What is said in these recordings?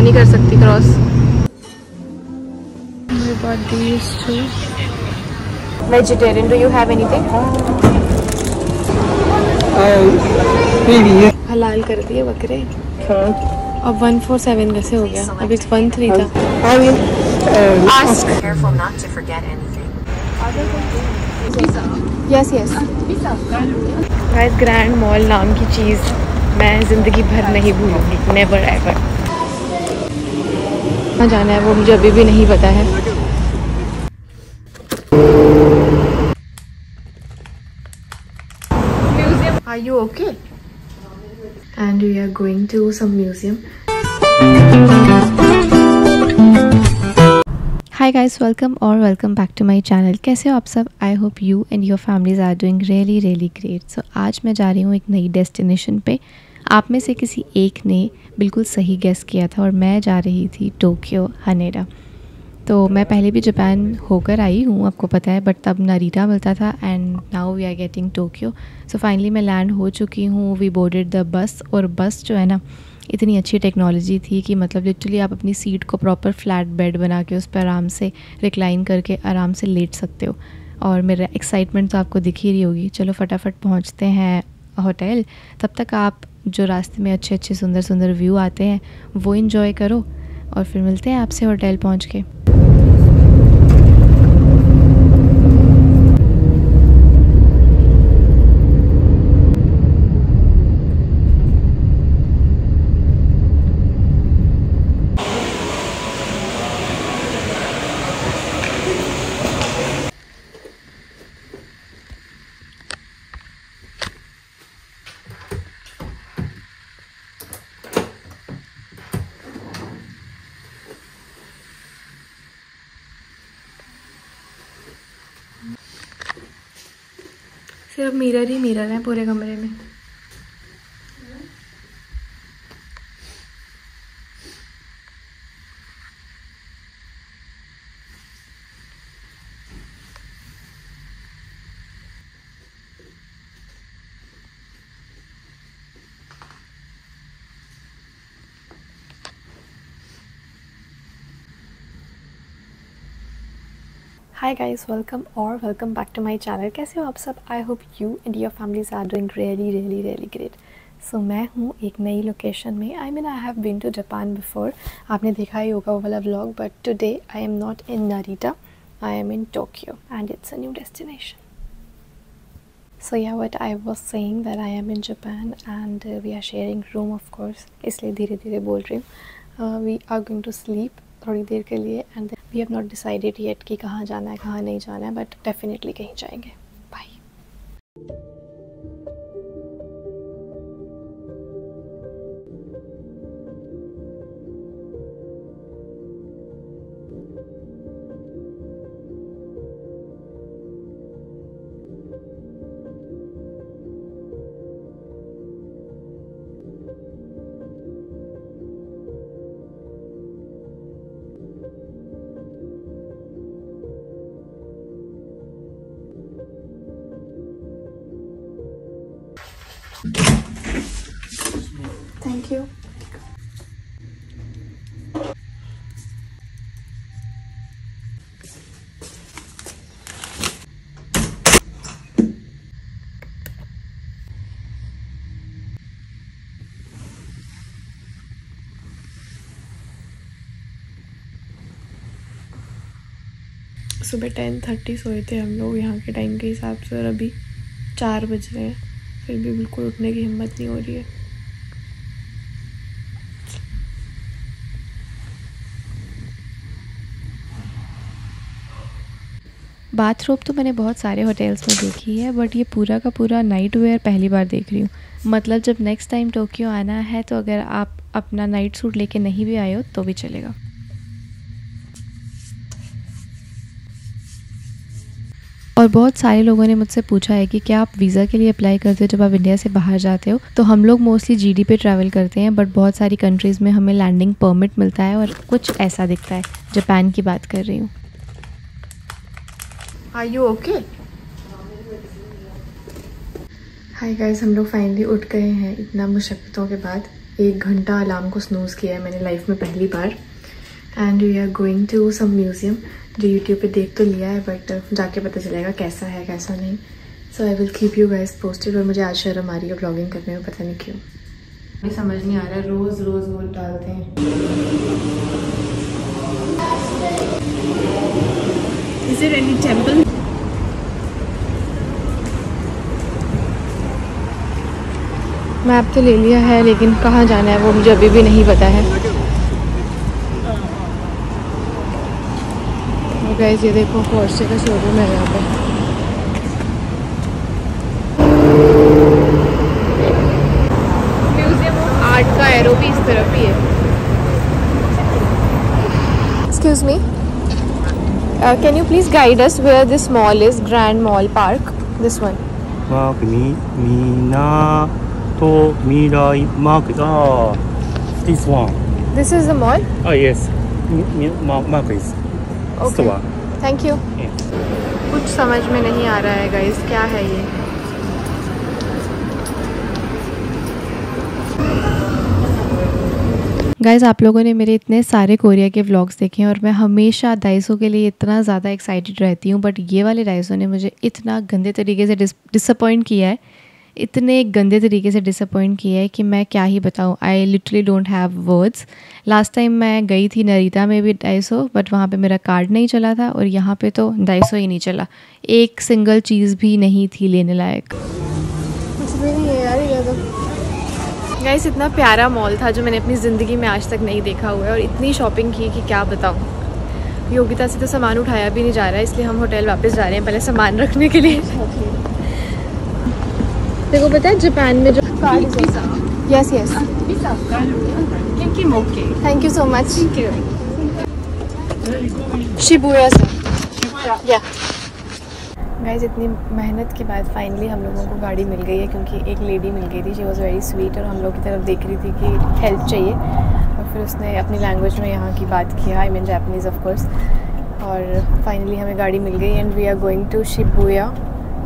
नहीं कर सकती cross. We got these two. Vegetarian. Do you have anything? हलाल कर दिए बकरे। अब 147 कैसे हो गया? अभी 13 था। Ask. Careful not to forget anything. Yes, yes. Guys, grand mall नाम की चीज़ मैं ज़िंदगी भर नहीं भूलूंगी। Never ever. कहाँ जाना है वो मुझे अभी भी नहीं पता है। Are you okay? And we are going to some museum. Hi guys, welcome or welcome back to my channel. कैसे हो आप सब? I hope you and your families are doing really great. So आज मैं जा रही हूँ एक नई डेस्टिनेशन पे। आप में से किसी एक ने बिल्कुल सही गेस किया था और मैं जा रही थी टोक्यो हनेडा। तो मैं पहले भी जापान होकर आई हूँ, आपको पता है, बट तब नारिटा मिलता था and now we are getting Tokyo. So finally मैं लैंड हो चुकी हूँ। वी बोर्डेड द बस, और बस जो है ना इतनी अच्छी टेक्नोलॉजी थी कि मतलब लिटरली आप अपनी सीट को प्रॉपर फ्लैट बेड बना के उस पर आराम से रिक्लाइन करके आराम से लेट सकते हो। और मेरा एक्साइटमेंट तो आपको दिख ही रही होगी। चलो फटाफट पहुँचते हैं होटल। तब तक आप जो रास्ते में अच्छे सुंदर व्यू आते हैं वो इन्जॉय करो और फिर मिलते हैं आपसे होटल पहुँच के। सिर्फ मिरर ही मिरर है पूरे कमरे में। हाय गाइस, वेलकम और welcome back to my channel. कैसे हो आप सब? I hope you and your families are doing really great. So मैं हूँ एक नई लोकेशन में। I have been to Japan before, आपने देखा ही होगा वो वाला vlog, but today I am not in Narita, I am in Tokyo and it's a new destination. So yeah what I was saying that I am in Japan and we are sharing room of course, इसलिए धीरे धीरे बोल रही हूँ। We are going to sleep थोड़ी देर के लिए and we have not decided yet कि कहाँ जाना है कहाँ नहीं जाना है, बट डेफिनेटली कहीं जाएंगे। बाय। Thank you. सुबह 10:30 सोए थे हम लोग यहाँ के टाइम के हिसाब से, और अभी 4 बज रहे हैं, फिर भी बिल्कुल उठने की हिम्मत नहीं हो रही है। बाथरोब तो मैंने बहुत सारे होटल्स में देखी है, बट ये पूरा का पूरा नाइट वेयर पहली बार देख रही हूँ। मतलब जब नेक्स्ट टाइम टोक्यो आना है तो अगर आप अपना नाइट सूट लेके नहीं भी आए हो तो भी चलेगा। और बहुत सारे लोगों ने मुझसे पूछा है कि क्या आप वीज़ा के लिए अप्लाई करते हो जब आप इंडिया से बाहर जाते हो। तो हम लोग मोस्टली जीडी पे ट्रैवल करते हैं, बट बहुत सारी कंट्रीज़ में हमें लैंडिंग परमिट मिलता है और कुछ ऐसा दिखता है। जापान की बात कर रही हूँ। Are you okay? Hi guys, हम लोग फाइनली उठ गए हैं इतना मुश्किलों के बाद 1 घंटा अलार्म को स्नूज किया है मैंने लाइफ में पहली बार। And we are going to some museum, जो यूट्यूब पे देख तो लिया है बट जाके पता चलेगा कैसा है कैसा नहीं। So I will keep you guys posted. और मुझे आज शर्म आ रही है ब्लॉगिंग करने में, पता नहीं क्यों, मुझे समझ नहीं आ रहा है, रोज़ रोज़ वोट डालते हैं। Is there any temple? Map तो ले लिया है लेकिन कहाँ जाना है वो मुझे अभी भी नहीं पता है। गाइस ये देखो पोर्शे का शोरूम है यहाँ पे। म्यूजियम ऑफ आर्ट का एरो भी इस तरफ ही है। Excuse me, can you please guide us where this mall is? Grand mall park, this one. This one. This is the mall? Oh yes. Market. Okay. Thank you. Yeah. कुछ समझ में नहीं आ रहा है गाइस, क्या है ये? गाइस आप लोगों ने मेरे इतने सारे कोरिया के व्लॉग्स देखे हैं और मैं हमेशा डाइसो के लिए इतना ज़्यादा एक्साइटेड रहती हूँ, बट ये वाले डाइसो ने मुझे इतना गंदे तरीके से डिसअपॉइंट किया है, इतने गंदे तरीके से डिसअपॉइंट किया है कि मैं क्या ही बताऊँ। I literally don't have words. Last time मैं गई थी नरीता में भी डाइसो, बट वहाँ पे मेरा कार्ड नहीं चला था और यहाँ पे तो डाइसो ही नहीं चला, एक सिंगल चीज़ भी नहीं थी लेने लायक। कुछ भी नहीं है यार ये तो। गाइस इतना प्यारा मॉल था जो मैंने अपनी ज़िंदगी में आज तक नहीं देखा हुआ है, और इतनी शॉपिंग की कि क्या बताऊँ। योगिता से तो सामान उठाया भी नहीं जा रहा है, इसलिए हम होटल वापस जा रहे हैं पहले सामान रखने के लिए। देखो पता है जापान में जो yes yes thank you so much. Shibuya से या गाइस इतनी मेहनत के बाद फाइनली हम लोगों को गाड़ी मिल गई है, क्योंकि एक लेडी मिल गई थी, शी वॉज़ वेरी स्वीट और हम लोग की तरफ देख रही थी कि हेल्प चाहिए, और फिर उसने अपनी लैंग्वेज में यहाँ की बात किया, I mean Japanese of course, और फाइनली हमें गाड़ी मिल गई and we are going to Shibuya,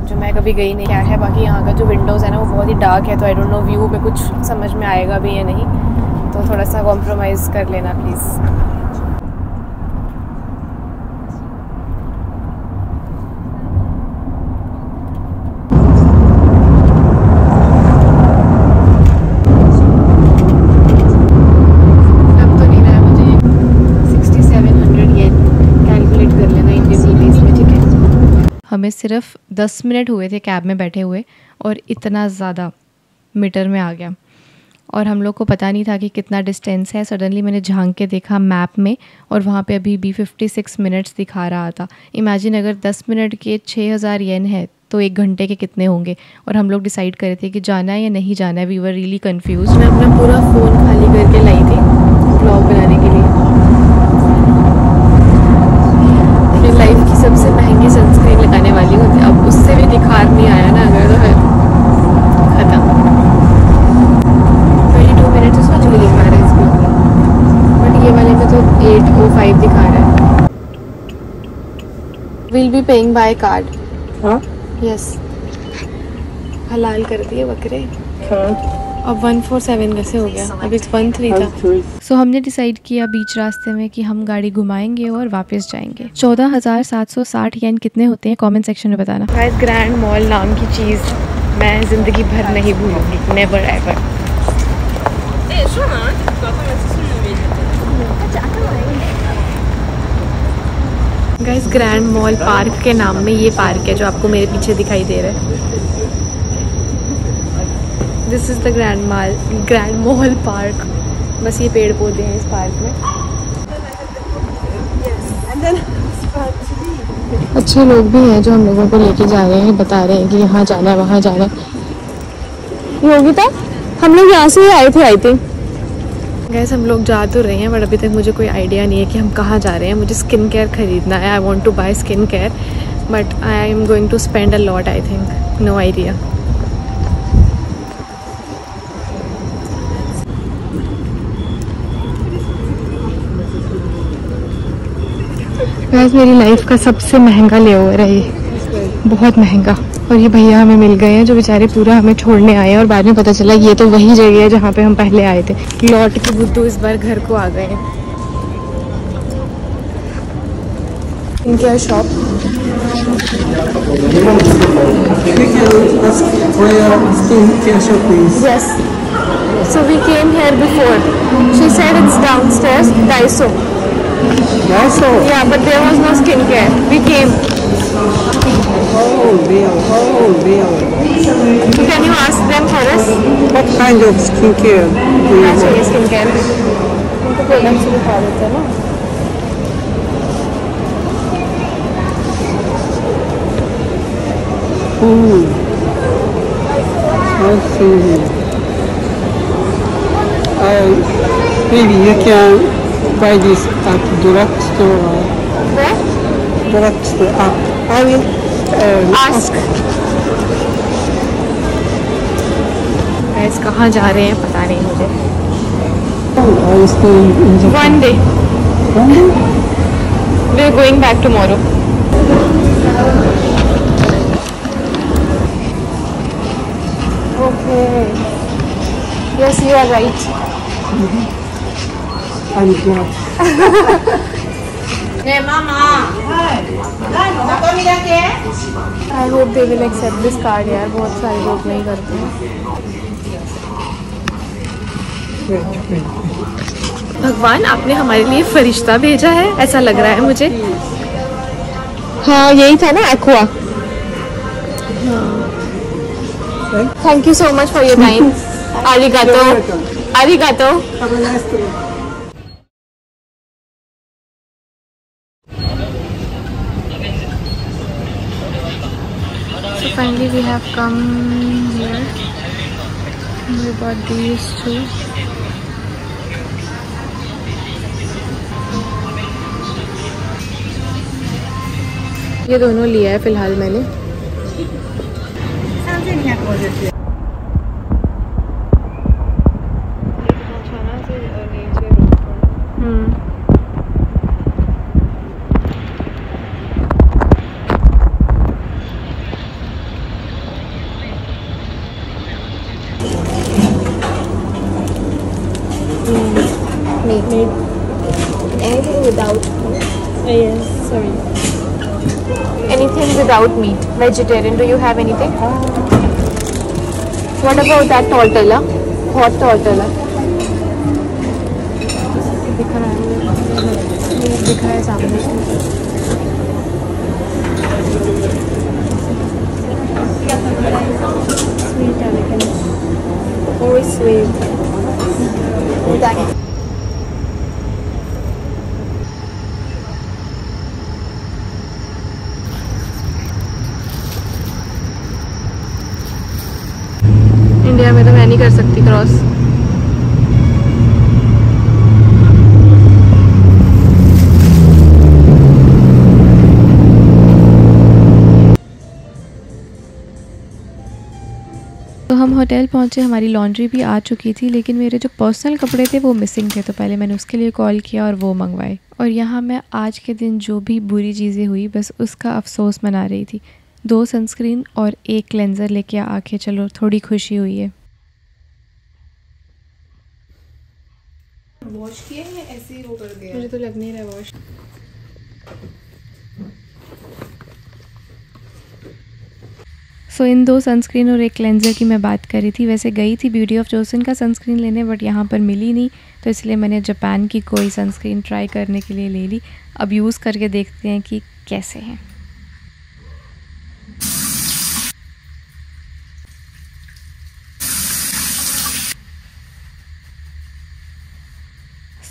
जो मैं कभी गई नहीं। क्या है बाकी यहाँ का जो विंडोज़ है ना वो बहुत ही डार्क है, तो आई डोंट नो व्यू पे कुछ समझ में आएगा भी या नहीं, तो थोड़ा सा कॉम्प्रोमाइज़ कर लेना प्लीज़। हमें सिर्फ 10 मिनट हुए थे कैब में बैठे हुए और इतना ज़्यादा मीटर में आ गया, और हम लोग को पता नहीं था कि कितना डिस्टेंस है। सडनली मैंने झांक के देखा मैप में और वहाँ पे अभी भी 56 मिनट्स दिखा रहा था। इमेजिन अगर 10 मिनट के 6000 येन है तो 1 घंटे के कितने होंगे। और हम लोग डिसाइड करे थे कि जाना है या नहीं जाना है। We were really confuse. मैं अपना पूरा फ़ोन खाली करके लाई थी ब्लॉग बनाने के लिए। अपनी लाइफ की सबसे महंगी सनस्क्रीन लगाने वाली हूँ, अब उससे भी निखार नहीं आया ना अगर, तो फिर खत्म। 22 मिनट उसमें जो दिखा रहा है इस ब्लॉग में, बट ये वाले में तो 8:05 दिखा रहा है। Will be paying by card. हाँ यस, हलाल कर दिए बकरे। अब 147 कैसे हो गया, अभी 13 था। सो हमने डिसाइड किया बीच रास्ते में कि हम गाड़ी घुमाएंगे और वापस जाएंगे। 14,760 येन कितने होते हैं कमेंट सेक्शन में बताना। गाइस ग्रैंड मॉल नाम की चीज़ मैं ज़िंदगी भर नहीं भूलूंगी, never ever. Guys Grand mall Park के नाम में ये पार्क है जो आपको मेरे पीछे दिखाई दे रहा है। This is the grand mall park. बस ये पेड़ पौधे हैं इस पार्क में। अच्छे लोग भी हैं जो हम लोगों को लेके जा रहे हैं, बता रहे हैं कि यहाँ जाना है वहाँ जाना है। योगिता हम लोग यहाँ से ही आए थे आई थिंक। गैस हम लोग जा तो रहे हैं बट अभी तक मुझे कोई आइडिया नहीं है कि हम कहाँ जा रहे हैं। मुझे स्किन केयर ख़रीदना है, I want to buy skin care but I am going to spend a lot I think, no idea. Guess मेरी लाइफ का सबसे महंगा लेओवर है ये, बहुत महंगा। और ये भैया हमें मिल गए हैं जो बेचारे पूरा हमें छोड़ने आए हैं, और बाद में पता चला ये तो वही जगह है जहाँ पे हम पहले आए थे। लौट के बुद्धू इस बार घर को आ गए हैं। इनके shop Yes. So we came here before. She said it's downstairs, Daiso. Daiso? Yeah, but there was no skincare. We came. Oh, really? So can you ask them for us? What kind of skincare do you क्या want? चाहिए skincare? उनको products दिखा देते हैं ना। I see. Maybe you can buy this at drugstore. Where? Drugstore. I will Ask. Guys, कहाँ जा रहे हैं पता नहीं मुझे। I will stay in Japan. One day. One day? We are going back tomorrow. Okay. Yes, you are right. I'm glad. I hope they will accept this card यार, बहुत सारे लोग नहीं करते हैं। भगवान, आपने हमारे लिए फरिश्ता भेजा है ऐसा लग रहा है मुझे। हाँ यही था ना, aqua. Thank you so much for your time. आरिगातो। आरिगातो। Have a nice day. So finally we have come here. We bought these two. ये दोनों लिया है फिलहाल मैंने। Anything without meat? Yes, sorry. Anything without meat. Vegetarian. Do you have anything? What about that tortilla? Hot tortilla. दिख रहा है, दिख रहा है सामने। Sweet है लेकिन always sweet. इंडिया में तो मैं नहीं कर सकती क्रॉस। तो हम होटल पहुंचे, हमारी लॉन्ड्री भी आ चुकी थी, लेकिन मेरे जो पर्सनल कपड़े थे वो मिसिंग थे, तो पहले मैंने उसके लिए कॉल किया और वो मंगवाए। और यहाँ मैं आज के दिन जो भी बुरी चीज़ें हुई बस उसका अफसोस मना रही थी। 2 सनस्क्रीन और 1 क्लेंजर लेके आके चलो थोड़ी खुशी हुई है। वॉश किए हैं ऐसे ही वो कर दिया। मुझे तो लग नहीं रहा वॉश। सो इन 2 सनस्क्रीन और 1 क्लेंजर की मैं बात कर रही थी। वैसे गई थी ब्यूटी ऑफ जोसन का सनस्क्रीन लेने, बट यहाँ पर मिली नहीं, तो इसलिए मैंने जापान की कोई सनस्क्रीन ट्राई करने के लिए ले ली। अब यूज़ करके देखते हैं कि कैसे हैं।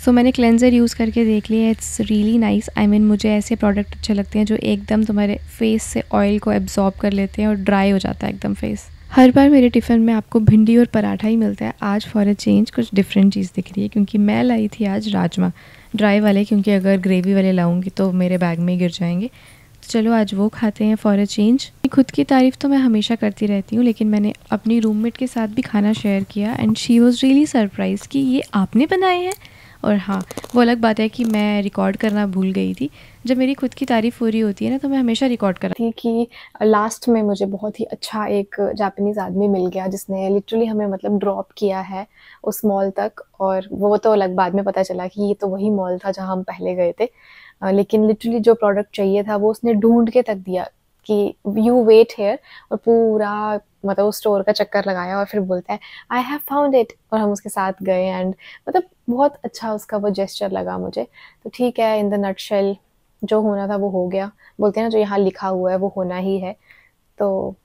सो मैंने क्लेंज़र यूज़ करके देख लिया। It's really nice. I mean मुझे ऐसे प्रोडक्ट अच्छे लगते हैं जो एकदम तुम्हारे फेस से ऑयल को एब्जॉर्ब कर लेते हैं और ड्राई हो जाता है एकदम फेस। हर बार मेरे टिफ़िन में आपको भिंडी और पराठा ही मिलता है। आज फॉर अ चेंज कुछ डिफरेंट चीज़ दिख रही है, क्योंकि मैं लाई थी आज राजमा ड्राई वाले, क्योंकि अगर ग्रेवी वाले लाऊंगी तो मेरे बैग में गिर जाएंगे। तो चलो आज वो खाते हैं फॉर अ चेंज। खुद की तारीफ़ तो मैं हमेशा करती रहती हूँ, लेकिन मैंने अपनी रूममेट के साथ भी खाना शेयर किया and she was really surprise कि ये आपने बनाए हैं। और हाँ, वो अलग बात है कि मैं रिकॉर्ड करना भूल गई थी। जब मेरी खुद की तारीफ़ हो रही होती है ना, तो मैं हमेशा रिकॉर्ड कर थी कि लास्ट में मुझे बहुत ही अच्छा एक जापानीज़ आदमी मिल गया जिसने लिटरली हमें मतलब ड्रॉप किया है उस मॉल तक। और वो तो अलग बाद में पता चला कि ये तो वही मॉल था जहाँ हम पहले गए थे। लेकिन लिटरली जो प्रोडक्ट चाहिए था वो उसने ढूंढ के तक दिया कि यू वेट हेयर, और पूरा मतलब उस स्टोर का चक्कर लगाया और फिर बोलता है आई हैव फाउंड इट, और हम उसके साथ गए। एंड मतलब बहुत अच्छा उसका वो जेस्चर लगा मुझे। तो ठीक है, इन द नटशेल जो होना था वो हो गया। बोलते हैं ना, जो यहाँ लिखा हुआ है वो होना ही है, तो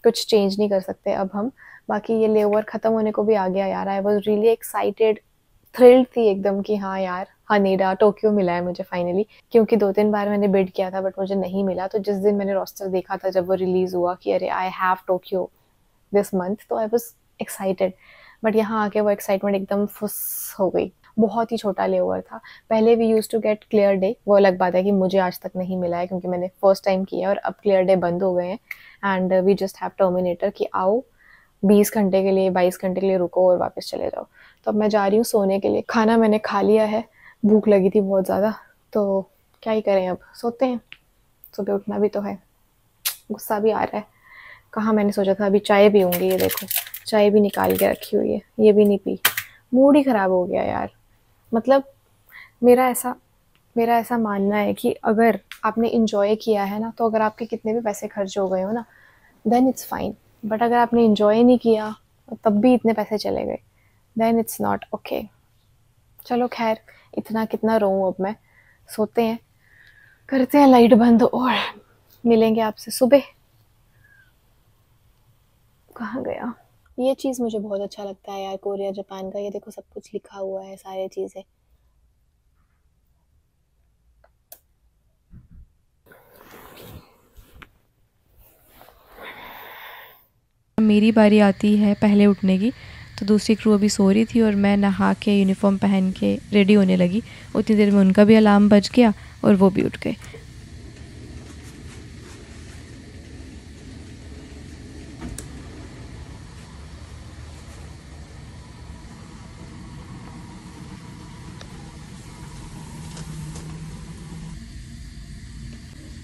कुछ चेंज नहीं कर सकते अब हम। बाकी ये लेओवर ख़त्म होने को भी आ गया यार। I was really excited, thrilled थी एकदम कि हाँ यार, हनेडा टोक्यो मिला है मुझे फाइनली। क्योंकि 2-3 बार मैंने बिड किया था बट मुझे नहीं मिला। तो जिस दिन मैंने रोस्टर देखा था जब वो रिलीज़ हुआ कि अरे I have Tokyo this month, तो आई वॉज एक्साइटेड। बट यहाँ आके वो एक्साइटमेंट एकदम फुस हो गई। बहुत ही छोटा लेओवर था। पहले we use to get clear day, वो अलग बात है कि मुझे आज तक नहीं मिला है क्योंकि मैंने फर्स्ट टाइम किया है, और अब क्लियर डे बंद हो गए हैं। And we just have terminator कि आओ 20 घंटे के लिए 22 घंटे के लिए रुको और वापस चले जाओ। तो अब मैं जा रही हूँ सोने के लिए। खाना मैंने खा लिया है, भूख लगी थी बहुत ज़्यादा, तो क्या ही करें, अब सोते हैं। सुबह उठना भी तो है। गुस्सा भी आ रहा है। कहाँ मैंने सोचा था अभी चाय पीऊँगी, ये देखो चाय भी निकाल के रखी हुई है, ये भी नहीं पी। मूड ही ख़राब हो गया यार। मतलब मेरा ऐसा मानना है कि अगर आपने इन्जॉय किया है ना, तो अगर आपके कितने भी पैसे खर्च हो गए हो ना, देन इट्स फाइन। बट अगर आपने इन्जॉय नहीं किया तब भी इतने पैसे चले गए, देन इट्स नॉट ओके। चलो खैर, इतना कितना रोऊं अब मैं। सोते हैं, करते हैं लाइट बंद और मिलेंगे आपसे सुबह। कहाँ गया ये चीज़? मुझे बहुत अच्छा लगता है यार कोरिया जापान का। ये देखो सब कुछ लिखा हुआ है, सारी चीज़ें। मेरी बारी आती है पहले उठने की, तो दूसरी क्रू अभी सो रही थी और मैं नहा के यूनिफॉर्म पहन के रेडी होने लगी। उतनी देर में उनका भी अलार्म बज गया और वो भी उठ गए।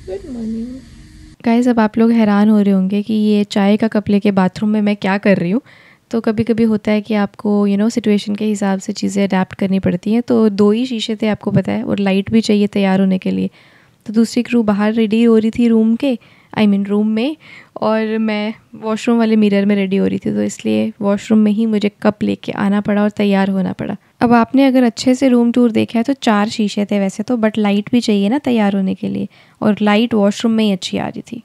Good morning. गाइस, अब आप लोग हैरान हो रहे होंगे कि ये चाय का कप लेके बाथरूम में मैं क्या कर रही हूँ। तो कभी कभी होता है कि आपको सिचुएशन के हिसाब से चीज़ें अडेप्ट करनी पड़ती हैं। तो 2 ही शीशे थे आपको पता है, और लाइट भी चाहिए तैयार होने के लिए। तो दूसरी क्रू बाहर रेडी हो रही थी रूम में, और मैं वॉशरूम वाले मिरर में रेडी हो रही थी। तो इसलिए वॉशरूम में ही मुझे कप लेके आना पड़ा और तैयार होना पड़ा। अब आपने अगर अच्छे से रूम टूर देखा है तो 4 शीशे थे वैसे तो, बट लाइट भी चाहिए ना तैयार होने के लिए, और लाइट वॉशरूम में ही अच्छी आ रही थी।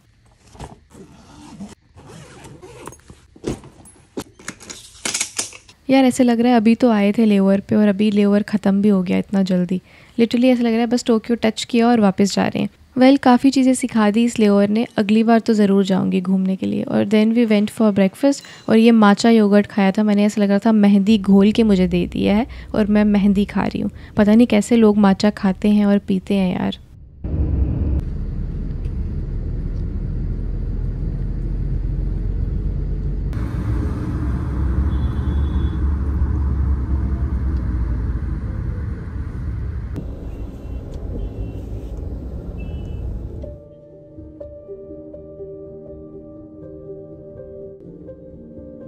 यार ऐसे लग रहा है अभी तो आए थे लेओवर पे और अभी लेओवर ख़त्म भी हो गया इतना जल्दी। लिटरली ऐसा लग रहा है बस टोक्यो टच किया और वापस जा रहे हैं। वेल, काफ़ी चीज़ें सिखा दी इस लेओवर ने। अगली बार तो ज़रूर जाऊंगी घूमने के लिए। और then we went for breakfast, और ये माचा योगर्ट खाया था मैंने। ऐसा लग रहा था मेहंदी घोल के मुझे दे दिया है और मैं मेहंदी खा रही हूँ। पता नहीं कैसे लोग माचा खाते हैं और पीते हैं यार।